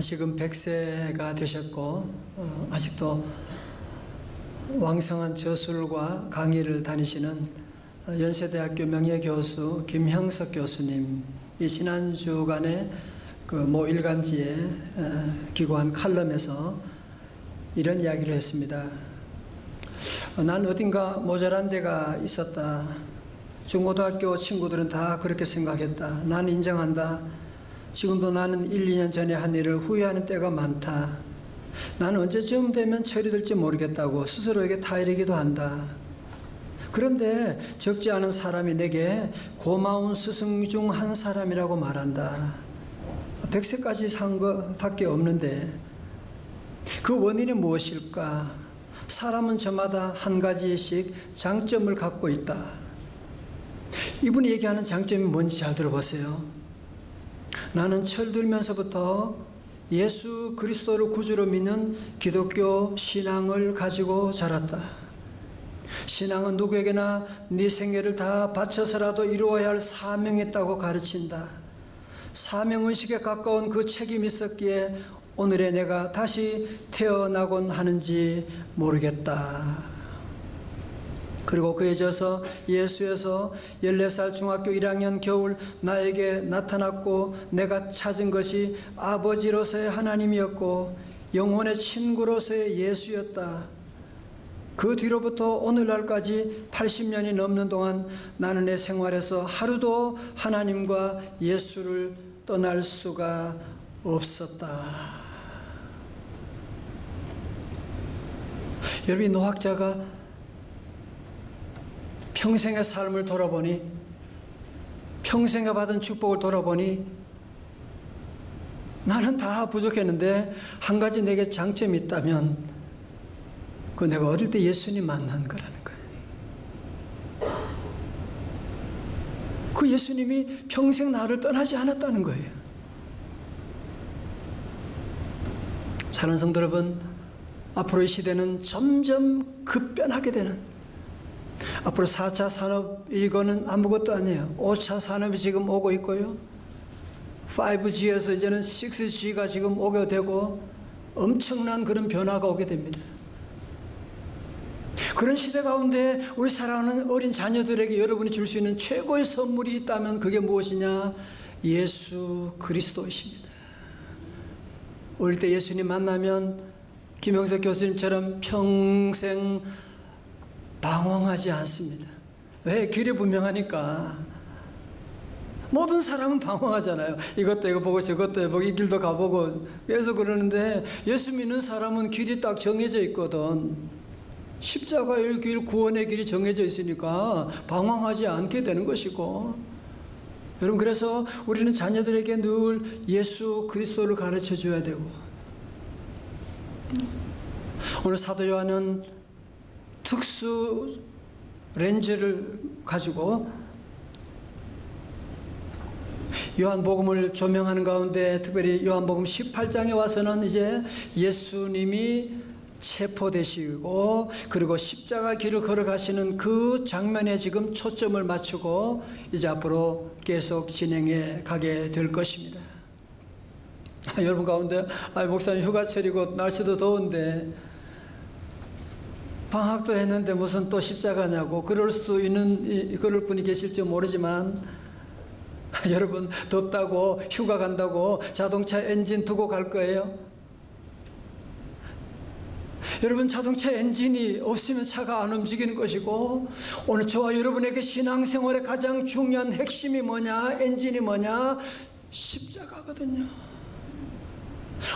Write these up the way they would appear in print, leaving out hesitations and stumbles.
지금 100세가 되셨고 아직도 왕성한 저술과 강의를 다니시는 연세대학교 명예교수 김형석 교수님이 지난주간에 그 모 일간지에 기고한 칼럼에서 이런 이야기를 했습니다. 난 어딘가 모자란 데가 있었다. 중고등학교 친구들은 다 그렇게 생각했다. 난 인정한다. 지금도 나는 1, 2년 전에 한 일을 후회하는 때가 많다. 나는 언제쯤 되면 철이 들지 모르겠다고 스스로에게 타이르기도 한다. 그런데 적지 않은 사람이 내게 고마운 스승 중 한 사람이라고 말한다. 100세까지 산 것밖에 없는데 그 원인이 무엇일까? 사람은 저마다 한 가지씩 장점을 갖고 있다. 이분이 얘기하는 장점이 뭔지 잘 들어보세요. 나는 철들면서부터 예수 그리스도를 구주로 믿는 기독교 신앙을 가지고 자랐다. 신앙은 누구에게나 네 생애를 다 바쳐서라도 이루어야 할 사명이 있다고 가르친다. 사명의식에 가까운 그 책임이 있었기에 오늘의 내가 다시 태어나곤 하는지 모르겠다. 그리고 그에 져서 예수에서 14살 중학교 1학년 겨울 나에게 나타났고 내가 찾은 것이 아버지로서의 하나님이었고 영혼의 친구로서의 예수였다. 그 뒤로부터 오늘날까지 80년이 넘는 동안 나는 내 생활에서 하루도 하나님과 예수를 떠날 수가 없었다. 여러분, 노학자가 평생의 삶을 돌아보니, 평생에 받은 축복을 돌아보니 나는 다 부족했는데 한 가지 내게 장점이 있다면 그 내가 어릴 때 예수님 만난 거라는 거예요. 그 예수님이 평생 나를 떠나지 않았다는 거예요. 사랑하는 성도 여러분, 앞으로의 시대는 점점 급변하게 되는, 앞으로 4차 산업 이거는 아무것도 아니에요. 5차 산업이 지금 오고 있고요. 5G에서 이제는 6G가 지금 오게 되고 엄청난 그런 변화가 오게 됩니다. 그런 시대 가운데 우리 사랑하는 어린 자녀들에게 여러분이 줄 수 있는 최고의 선물이 있다면 그게 무엇이냐? 예수 그리스도이십니다. 어릴 때 예수님 만나면 김형석 교수님처럼 평생 방황하지 않습니다. 왜? 길이 분명하니까. 모든 사람은 방황하잖아요. 이것도 해보고 저것도 해보고 이 길도 가보고 계속 그러는데 예수 믿는 사람은 길이 딱 정해져 있거든. 십자가의 길, 구원의 길이 정해져 있으니까 방황하지 않게 되는 것이고, 여러분, 그래서 우리는 자녀들에게 늘 예수 그리스도를 가르쳐 줘야 되고, 오늘 사도 요한은 특수 렌즈를 가지고 요한복음을 조명하는 가운데 특별히 요한복음 18장에 와서는 이제 예수님이 체포되시고 그리고 십자가 길을 걸어가시는 그 장면에 지금 초점을 맞추고 이제 앞으로 계속 진행해 가게 될 것입니다. 여러분 가운데 목사님 휴가철이고 날씨도 더운데 방학도 했는데 무슨 또 십자가냐고 그럴 분이 계실지 모르지만 여러분, 덥다고 휴가 간다고 자동차 엔진 두고 갈 거예요? 여러분, 자동차 엔진이 없으면 차가 안 움직이는 것이고, 오늘 저와 여러분에게 신앙생활의 가장 중요한 핵심이 뭐냐? 엔진이 뭐냐? 십자가거든요.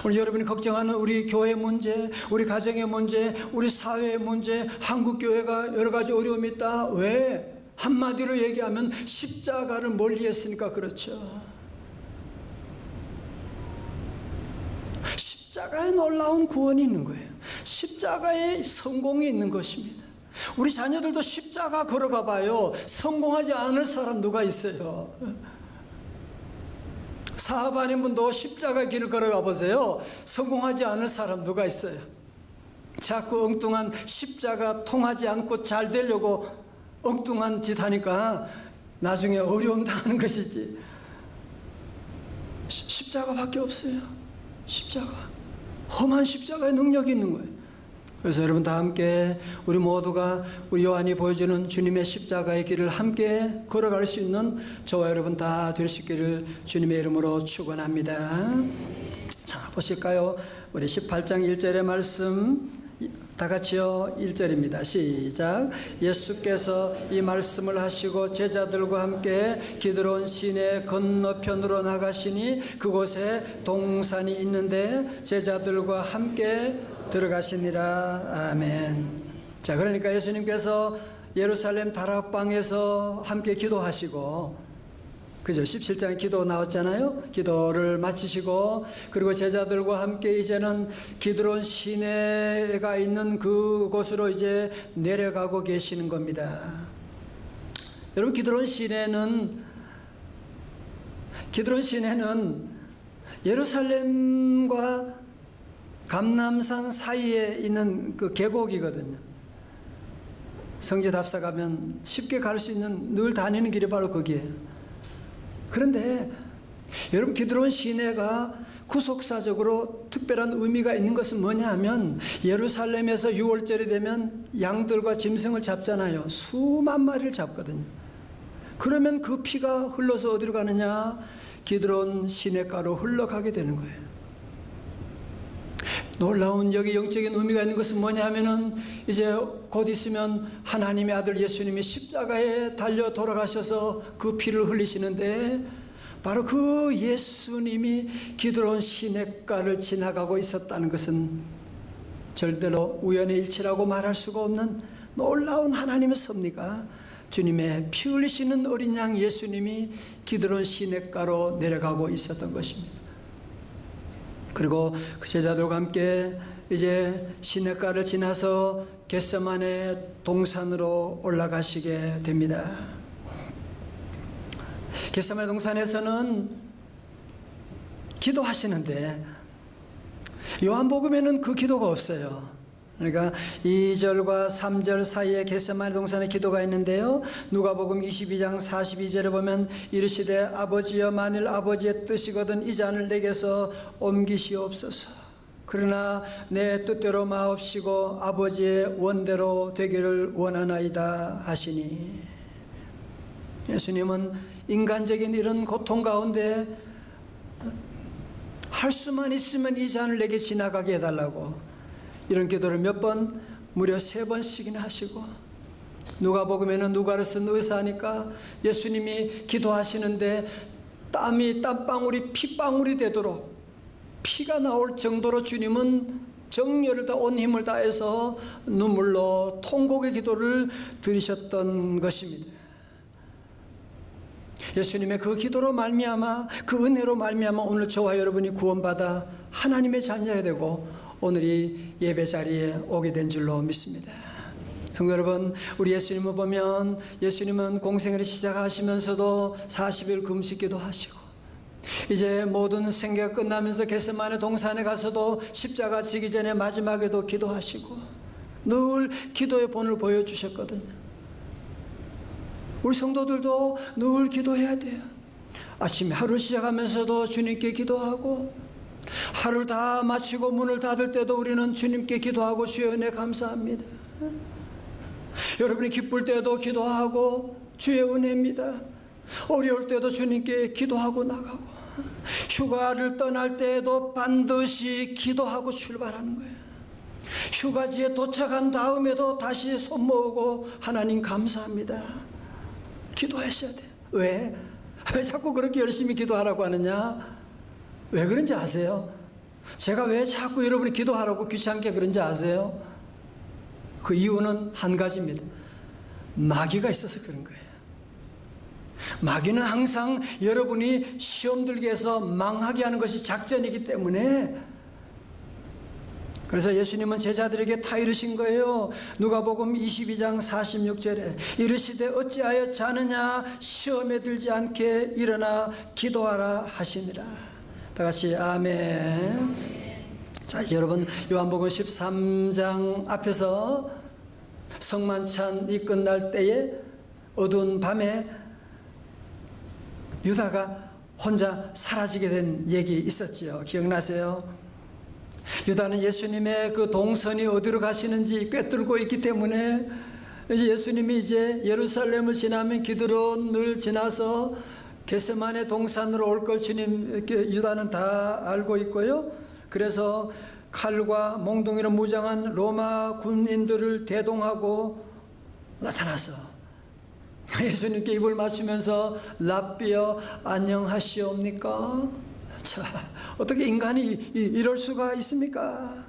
오늘 여러분이 걱정하는 우리 교회 문제, 우리 가정의 문제, 우리 사회의 문제, 한국교회가 여러 가지 어려움이 있다. 왜? 한마디로 얘기하면 십자가를 멀리했으니까 그렇죠. 십자가에 놀라운 구원이 있는 거예요. 십자가에 성공이 있는 것입니다. 우리 자녀들도 십자가 걸어가 봐요. 성공하지 않을 사람 누가 있어요? 사업 아닌 분도 십자가 길을 걸어가 보세요. 성공하지 않을 사람 누가 있어요? 자꾸 엉뚱한 십자가 통하지 않고 잘 되려고 엉뚱한 짓 하니까 나중에 어려움 당하는 것이지. 십자가밖에 없어요. 십자가, 험한 십자가의 능력이 있는 거예요. 그래서 여러분 다 함께 우리 모두가 우리 요한이 보여주는 주님의 십자가의 길을 함께 걸어갈 수 있는 저와 여러분 다 될 수 있기를 주님의 이름으로 축원합니다. 자, 보실까요? 우리 18장 1절의 말씀 다 같이요. 1절입니다. 시작. 예수께서 이 말씀을 하시고 제자들과 함께 기드론 시내 건너편으로 나가시니 그곳에 동산이 있는데 제자들과 함께 들어가시니라. 아멘. 자, 그러니까 예수님께서 예루살렘 다락방에서 함께 기도하시고, 그죠? 17장에 기도 나왔잖아요. 기도를 마치시고 그리고 제자들과 함께 이제는 기드론 시내가 있는 그곳으로 이제 내려가고 계시는 겁니다. 여러분, 기드론 시내는 예루살렘과 감람산 사이에 있는 그 계곡이거든요. 성지 답사 가면 쉽게 갈 수 있는, 늘 다니는 길이 바로 거기에요. 그런데 여러분, 기드론 시내가 구속사적으로 특별한 의미가 있는 것은 뭐냐 하면, 예루살렘에서 6월절이 되면 양들과 짐승을 잡잖아요. 수만 마리를 잡거든요. 그러면 그 피가 흘러서 어디로 가느냐? 기드론 시내가로 흘러가게 되는 거예요. 놀라운 여기 영적인 의미가 있는 것은 뭐냐 하면은, 이제 곧 있으면 하나님의 아들 예수님이 십자가에 달려 돌아가셔서 그 피를 흘리시는데, 바로 그 예수님이 기드론 시냇가를 지나가고 있었다는 것은 절대로 우연의 일치라고 말할 수가 없는 놀라운 하나님의 섭리가, 주님의 피 흘리시는 어린 양 예수님이 기드론 시냇가로 내려가고 있었던 것입니다. 그리고 그 제자들과 함께 이제 시냇가를 지나서 겟세마네 동산으로 올라가시게 됩니다. 겟세마네 동산에서는 기도하시는데 요한복음에는 그 기도가 없어요. 그러니까 2절과 3절 사이에 겟세마네 동산에 기도가 있는데요, 누가복음 22장 42절에 보면 이르시되 아버지여, 만일 아버지의 뜻이거든 이 잔을 내게서 옮기시옵소서. 그러나 내 뜻대로 마옵시고 아버지의 원대로 되기를 원하나이다 하시니, 예수님은 인간적인 이런 고통 가운데 할 수만 있으면 이 잔을 내게 지나가게 해달라고 이런 기도를 몇 번, 무려 3번씩이나 하시고, 누가복음에는 누가를 쓴 의사니까 예수님이 기도하시는데 땀방울이 핏방울이 되도록 피가 나올 정도로 주님은 정열을 다, 온 힘을 다해서 눈물로 통곡의 기도를 드리셨던 것입니다. 예수님의 그 기도로 말미암아, 그 은혜로 말미암아 오늘 저와 여러분이 구원받아 하나님의 자녀가 되고 오늘 이 예배 자리에 오게 된 줄로 믿습니다. 성도 여러분, 우리 예수님을 보면 예수님은 공생애를 시작하시면서도 40일 금식기도 하시고, 이제 모든 생계가 끝나면서 겟세마네 동산에 가서도 십자가 지기 전에 마지막에도 기도하시고 늘 기도의 본을 보여주셨거든요. 우리 성도들도 늘 기도해야 돼요. 아침에 하루 시작하면서도 주님께 기도하고, 하루를 다 마치고 문을 닫을 때도 우리는 주님께 기도하고 주의 은혜 감사합니다. 여러분이 기쁠 때도 기도하고 주의 은혜입니다. 어려울 때도 주님께 기도하고 나가고, 휴가를 떠날 때에도 반드시 기도하고 출발하는 거예요. 휴가지에 도착한 다음에도 다시 손 모으고 하나님 감사합니다. 기도하셔야 돼요. 왜 자꾸 그렇게 열심히 기도하라고 하느냐? 왜 그런지 아세요? 제가 왜 자꾸 여러분이 기도하라고 귀찮게 그런지 아세요? 그 이유는 한 가지입니다. 마귀가 있어서 그런 거예요. 마귀는 항상 여러분이 시험 들게 해서 망하게 하는 것이 작전이기 때문에, 그래서 예수님은 제자들에게 다 이르신 거예요. 누가복음 22장 46절에 이르시되 어찌하여 자느냐, 시험에 들지 않게 일어나 기도하라 하시니라. 다 같이 아멘. 자, 이제 여러분, 요한복음 13장 앞에서 성만찬이 끝날 때에 어두운 밤에 유다가 혼자 사라지게 된 얘기 있었지요. 기억나세요? 유다는 예수님의 그 동선이 어디로 가시는지 꿰뚫고 있기 때문에 이제 예수님이 이제 예루살렘을 지나면 기드론을 지나서 겟세마네 동산으로 올 걸 주님 유다는 다 알고 있고요. 그래서 칼과 몽둥이로 무장한 로마 군인들을 대동하고 나타나서 예수님께 입을 맞추면서 랍비여 안녕하시옵니까? 자, 어떻게 인간이 이럴 수가 있습니까?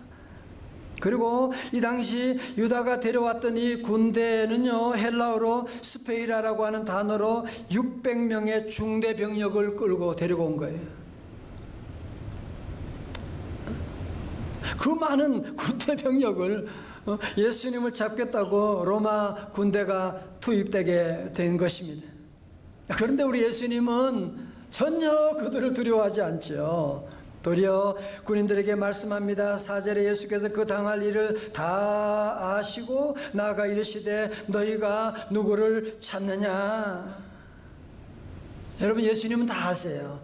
그리고 이 당시 유다가 데려왔던 이 군대는요, 헬라어로 스페이라라고 하는 단어로 600명의 중대 병력을 끌고 데리고 온 거예요. 그 많은 군대 병력을 예수님을 잡겠다고 로마 군대가 투입되게 된 것입니다. 그런데 우리 예수님은 전혀 그들을 두려워하지 않죠. 도리어 군인들에게 말씀합니다. 4절에 예수께서 그 당할 일을 다 아시고 나아가 이르시되 너희가 누구를 찾느냐. 여러분, 예수님은 다 아세요.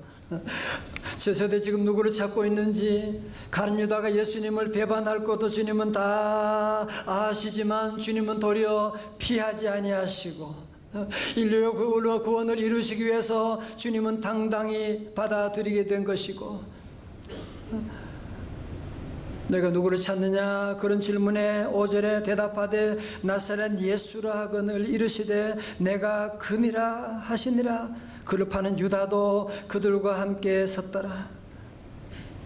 저들 지금 누구를 찾고 있는지, 가룟 유다가 예수님을 배반할 것도 주님은 다 아시지만 주님은 도리어 피하지 아니하시고 인류의 구원을 이루시기 위해서 주님은 당당히 받아들이게 된 것이고, 내가 누구를 찾느냐 그런 질문에 5절에 대답하되 나사렛 예수라 하거늘 이르시되 내가 그니라 하시니라. 그를 파는 유다도 그들과 함께 섰더라.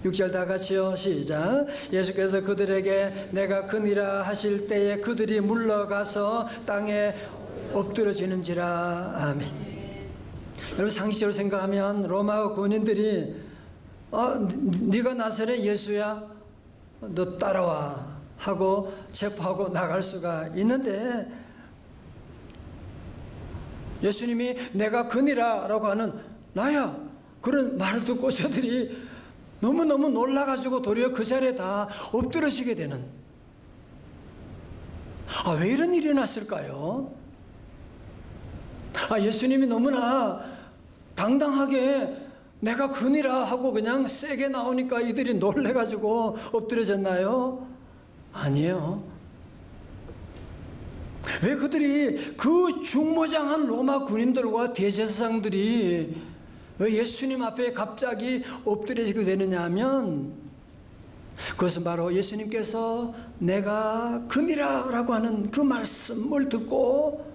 6절 다 같이요, 시작. 예수께서 그들에게 내가 그니라 하실 때에 그들이 물러가서 땅에 엎드러지는지라. 아멘. 여러분, 상식적으로 생각하면 로마 군인들이 네가 나사렛 예수야? 너 따라와 하고 체포하고 나갈 수가 있는데, 예수님이 내가 그니라 라고 하는 나야, 그런 말을 듣고 저들이 너무너무 놀라가지고 도리어 그 자리에 다 엎드러지게 되는, 왜 이런 일이 났을까요? 예수님이 너무나 당당하게 내가 그니라 하고 그냥 세게 나오니까 이들이 놀래가지고 엎드려졌나요? 아니에요. 왜 그들이, 그 중무장한 로마 군인들과 대제사장들이 왜 예수님 앞에 갑자기 엎드려지게 되느냐 하면, 그것은 바로 예수님께서 내가 그니라 라고 하는 그 말씀을 듣고,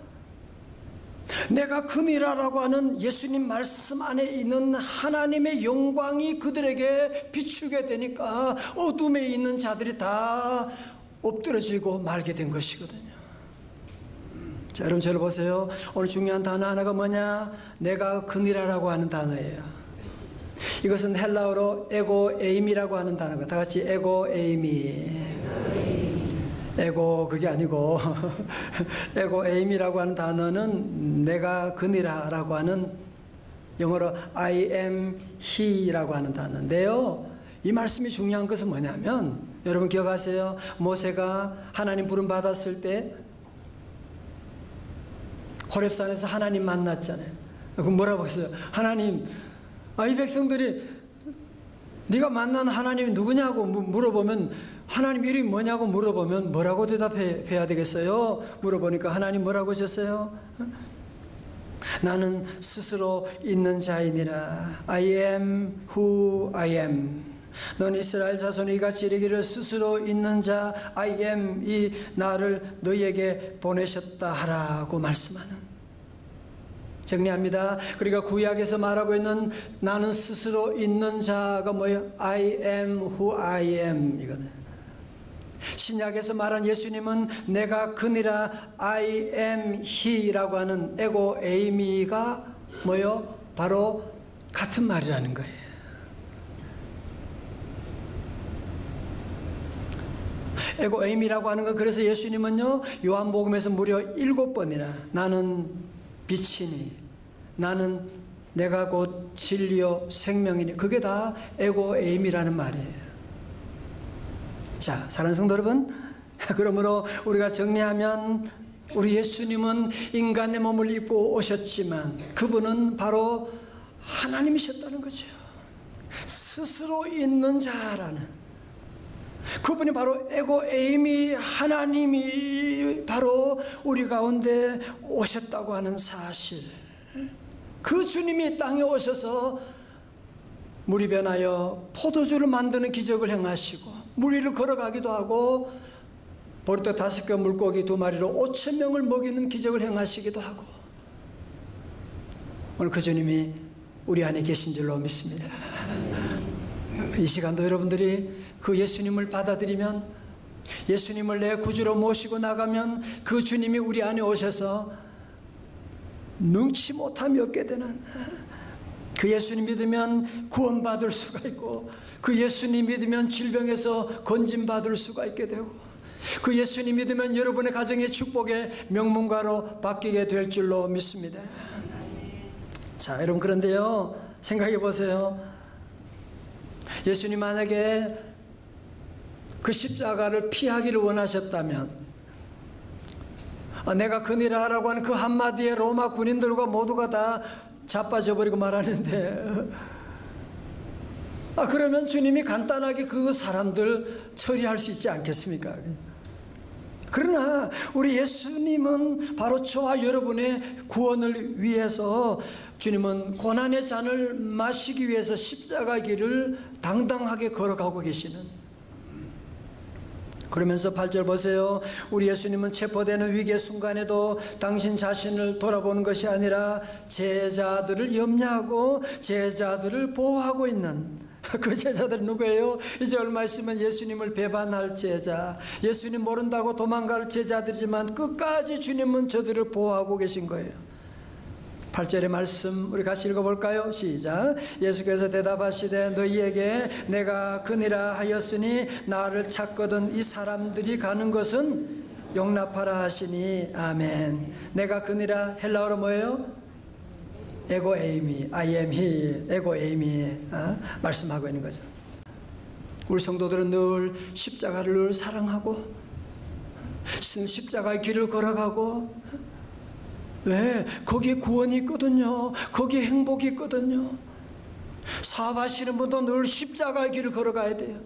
내가 그니라라고 하는 예수님 말씀 안에 있는 하나님의 영광이 그들에게 비추게 되니까 어둠에 있는 자들이 다 엎드러지고 말게 된 것이거든요. 자, 여러분 저를 보세요. 오늘 중요한 단어 하나가 뭐냐? 내가 그니라라고 하는 단어예요. 이것은 헬라어로 에고 에임이라고 하는 단어가, 다 같이 에고 에이미. 에고 그게 아니고 에고 에임이라고 하는 단어는 내가 그니라라고 하는, 영어로 I am he라고 하는 단어인데요. 이 말씀이 중요한 것은 뭐냐면, 여러분 기억하세요? 모세가 하나님 부름 받았을 때 호렙산에서 하나님 만났잖아요. 그럼 뭐라고 했어요? 하나님, 이 백성들이 네가 만난 하나님이 누구냐고 물어보면, 하나님 이름이 뭐냐고 물어보면 뭐라고 대답해야 되겠어요? 물어보니까 하나님 뭐라고 하셨어요? 나는 스스로 있는 자이니라. I am who I am. 넌 이스라엘 자손이 이같이 이르기를 스스로 있는 자 I am 이 나를 너희에게 보내셨다 하라고 말씀하는, 정리합니다. 그러니까 구약에서 말하고 있는 나는 스스로 있는 자가 뭐예요? I am who I am 이거는. 신약에서 말한 예수님은 내가 그니라 I am he라고 하는 에고 에이미가 뭐요? 바로 같은 말이라는 거예요. 에고 에이미라고 하는 건, 그래서 예수님은요 요한복음에서 무려 7번이나 나는 빛이니, 나는 내가 곧 진리요 생명이니, 그게 다 에고 에임이라는 말이에요. 자, 사랑하는 성도 여러분, 그러므로 우리가 정리하면 우리 예수님은 인간의 몸을 입고 오셨지만 그분은 바로 하나님이셨다는 거죠. 스스로 있는 자라는, 그분이 바로 에고에이미, 하나님이 바로 우리 가운데 오셨다고 하는 사실, 그 주님이 땅에 오셔서 물이 변하여 포도주를 만드는 기적을 행하시고 물 위를 걸어가기도 하고 보리떡 5개 물고기 2마리로 5,000명을 먹이는 기적을 행하시기도 하고, 오늘 그 주님이 우리 안에 계신 줄로 믿습니다. 이 시간도 여러분들이 그 예수님을 받아들이면, 예수님을 내 구주로 모시고 나가면 그 주님이 우리 안에 오셔서 능치 못함이 없게 되는, 그 예수님 믿으면 구원받을 수가 있고, 그 예수님 믿으면 질병에서 건진받을 수가 있게 되고, 그 예수님 믿으면 여러분의 가정의 축복의 명문가로 바뀌게 될 줄로 믿습니다. 자, 여러분, 그런데요, 생각해 보세요. 예수님 만약에 그 십자가를 피하기를 원하셨다면, 내가 그니라 하라고 하는 그 한마디에 로마 군인들과 모두가 다 자빠져 버리고 말하는데, 그러면 주님이 간단하게 그 사람들 처리할 수 있지 않겠습니까? 그러나 우리 예수님은 바로 저와 여러분의 구원을 위해서, 주님은 고난의 잔을 마시기 위해서 십자가 길을 당당하게 걸어가고 계시는, 그러면서 8절 보세요. 우리 예수님은 체포되는 위기의 순간에도 당신 자신을 돌아보는 것이 아니라 제자들을 염려하고 제자들을 보호하고 있는, 그 제자들은 누구예요? 이제 얼마 있으면 예수님을 배반할 제자, 예수님 모른다고 도망갈 제자들이지만 끝까지 주님은 저들을 보호하고 계신 거예요. 8절의 말씀 우리 같이 읽어볼까요? 시작. 예수께서 대답하시되 너희에게 내가 그니라 하였으니 나를 찾거든 이 사람들이 가는 것은 용납하라 하시니 아멘. 내가 그니라 헬라어로 뭐예요? 에고에이미, I am he, 에고에이미 말씀하고 있는 거죠. 우리 성도들은 늘 십자가를 늘 사랑하고 십자가의 길을 걸어가고, 왜? 거기에 구원이 있거든요. 거기에 행복이 있거든요. 사업하시는 분도 늘 십자가의 길을 걸어가야 돼요.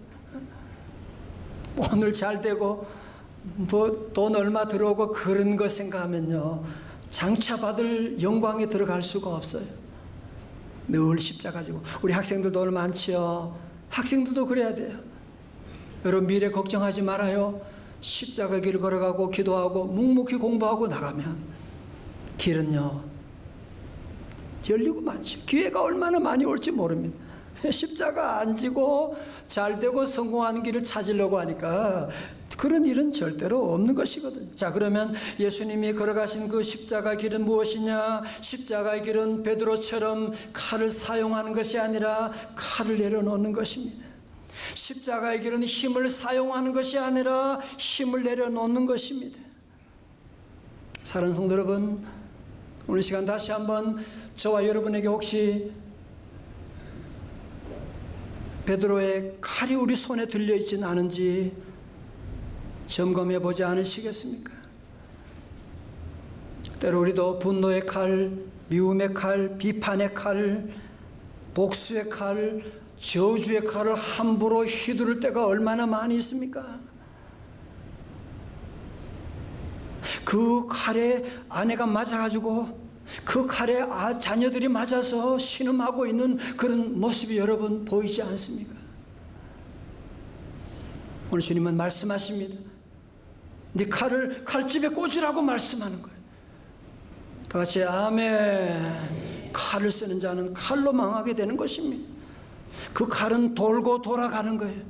오늘 잘 되고 뭐 돈 얼마 들어오고 그런 거 생각하면요, 장차 받을 영광에 들어갈 수가 없어요. 늘 십자가 지고. 우리 학생들도 오늘 많지요. 학생들도 그래야 돼요. 여러분, 미래 걱정하지 말아요. 십자가 길을 걸어가고 기도하고 묵묵히 공부하고 나가면 길은요 열리고 말지. 기회가 얼마나 많이 올지 모릅니다. 십자가 안 지고 잘 되고 성공하는 길을 찾으려고 하니까 그런 일은 절대로 없는 것이거든요. 자, 그러면 예수님이 걸어가신 그 십자가 길은 무엇이냐? 십자가의 길은 베드로처럼 칼을 사용하는 것이 아니라 칼을 내려놓는 것입니다. 십자가의 길은 힘을 사용하는 것이 아니라 힘을 내려놓는 것입니다. 사랑하는 성도 여러분, 오늘 시간 다시 한번 저와 여러분에게 혹시 베드로의 칼이 우리 손에 들려있지는 않은지 점검해 보지 않으시겠습니까? 때로 우리도 분노의 칼, 미움의 칼, 비판의 칼, 복수의 칼, 저주의 칼을 함부로 휘두를 때가 얼마나 많이 있습니까? 그 칼에 아내가 맞아가지고 그 칼에 자녀들이 맞아서 신음하고 있는 그런 모습이 여러분 보이지 않습니까? 오늘 주님은 말씀하십니다. 네 칼을 칼집에 꽂으라고 말씀하는 거예요. 다 같이 아멘. 칼을 쓰는 자는 칼로 망하게 되는 것입니다. 그 칼은 돌고 돌아가는 거예요.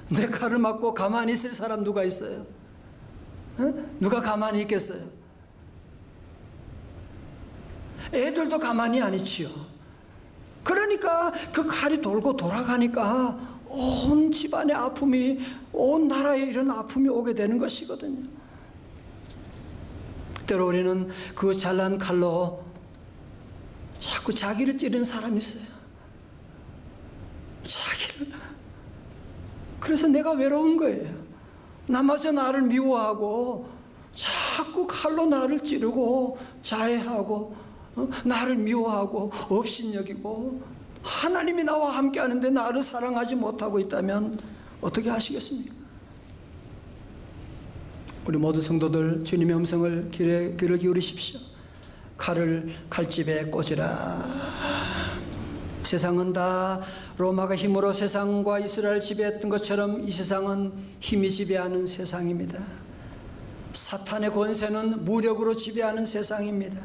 내 칼을 맞고 가만히 있을 사람 누가 있어요? 누가 가만히 있겠어요? 애들도 가만히 안 있지요. 그러니까 그 칼이 돌고 돌아가니까 온 집안의 아픔이, 온 나라에 이런 아픔이 오게 되는 것이거든요. 때로 우리는 그 잘난 칼로 자꾸 자기를 찌르는 사람이 있어요. 자기를. 그래서 내가 외로운 거예요. 나마저 나를 미워하고 자꾸 칼로 나를 찌르고 자해하고 나를 미워하고 업신여기고, 하나님이 나와 함께 하는데 나를 사랑하지 못하고 있다면 어떻게 하시겠습니까? 우리 모든 성도들 주님의 음성을 귀를 기울이십시오. 칼을 칼집에 꽂으라. 세상은 다 로마가 힘으로 세상과 이스라엘 지배했던 것처럼 이 세상은 힘이 지배하는 세상입니다. 사탄의 권세는 무력으로 지배하는 세상입니다.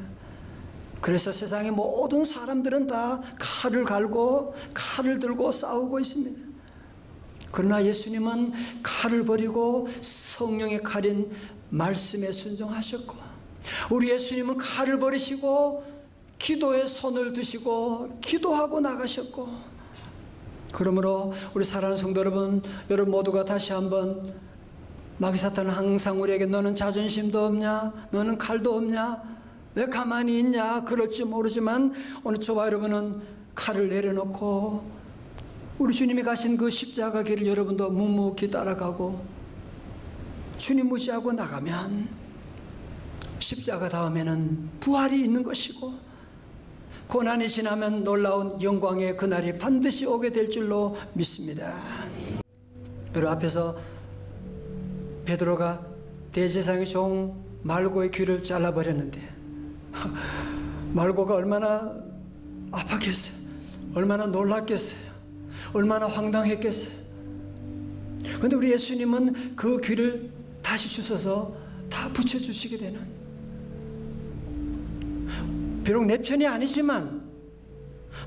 그래서 세상의 모든 사람들은 다 칼을 갈고 칼을 들고 싸우고 있습니다. 그러나 예수님은 칼을 버리고 성령의 칼인 말씀에 순종하셨고, 우리 예수님은 칼을 버리시고 기도에 손을 드시고 기도하고 나가셨고, 그러므로 우리 사랑하는 성도 여러분 모두가 다시 한번, 마귀 사탄은 항상 우리에게 너는 자존심도 없냐, 너는 칼도 없냐, 왜 가만히 있냐 그럴지 모르지만, 오늘 저와 여러분은 칼을 내려놓고 우리 주님이 가신 그 십자가 길을 여러분도 묵묵히 따라가고 주님 무시하고 나가면 십자가 다음에는 부활이 있는 것이고, 고난이 지나면 놀라운 영광의 그날이 반드시 오게 될 줄로 믿습니다. 여러분, 앞에서 베드로가 대제사장의 종 말고의 귀를 잘라버렸는데 말고가 얼마나 아팠겠어요. 얼마나 놀랐겠어요. 얼마나 황당했겠어요. 그런데 우리 예수님은 그 귀를 다시 주셔서 다 붙여주시게 되는, 비록 내 편이 아니지만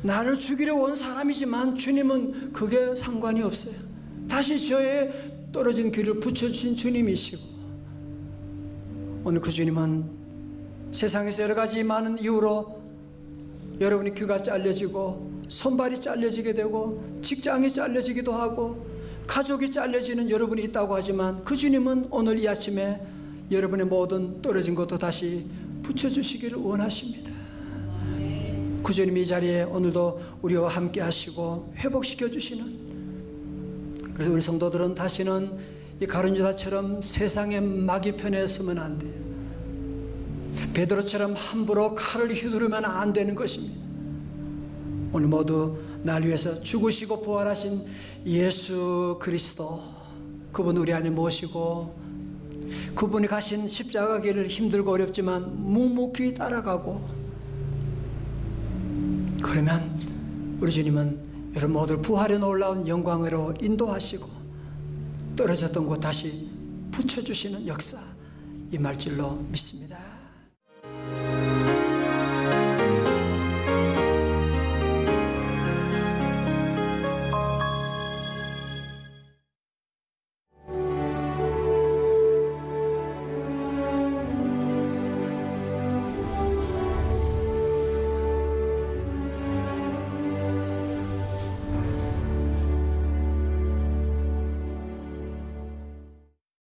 나를 죽이려 온 사람이지만 주님은 그게 상관이 없어요. 다시 저의 떨어진 귀를 붙여주신 주님이시고, 오늘 그 주님은 세상에서 여러 가지 많은 이유로 여러분의 귀가 잘려지고 손발이 잘려지게 되고 직장이 잘려지기도 하고 가족이 잘려지는 여러분이 있다고 하지만, 그 주님은 오늘 이 아침에 여러분의 모든 떨어진 것도 다시 붙여주시기를 원하십니다. 그 주님이 이 자리에 오늘도 우리와 함께 하시고 회복시켜 주시는, 그래서 우리 성도들은 다시는 이 가룟 유다처럼 세상의 마귀 편에 서면 안 돼요. 베드로처럼 함부로 칼을 휘두르면 안 되는 것입니다. 오늘 모두 날 위해서 죽으시고 부활하신 예수 그리스도, 그분 우리 안에 모시고 그분이 가신 십자가 길을 힘들고 어렵지만 묵묵히 따라가고, 그러면 우리 주님은 여러분 모두 부활의 놀라운 영광으로 인도하시고 떨어졌던 곳 다시 붙여주시는 역사 임할 줄로 믿습니다.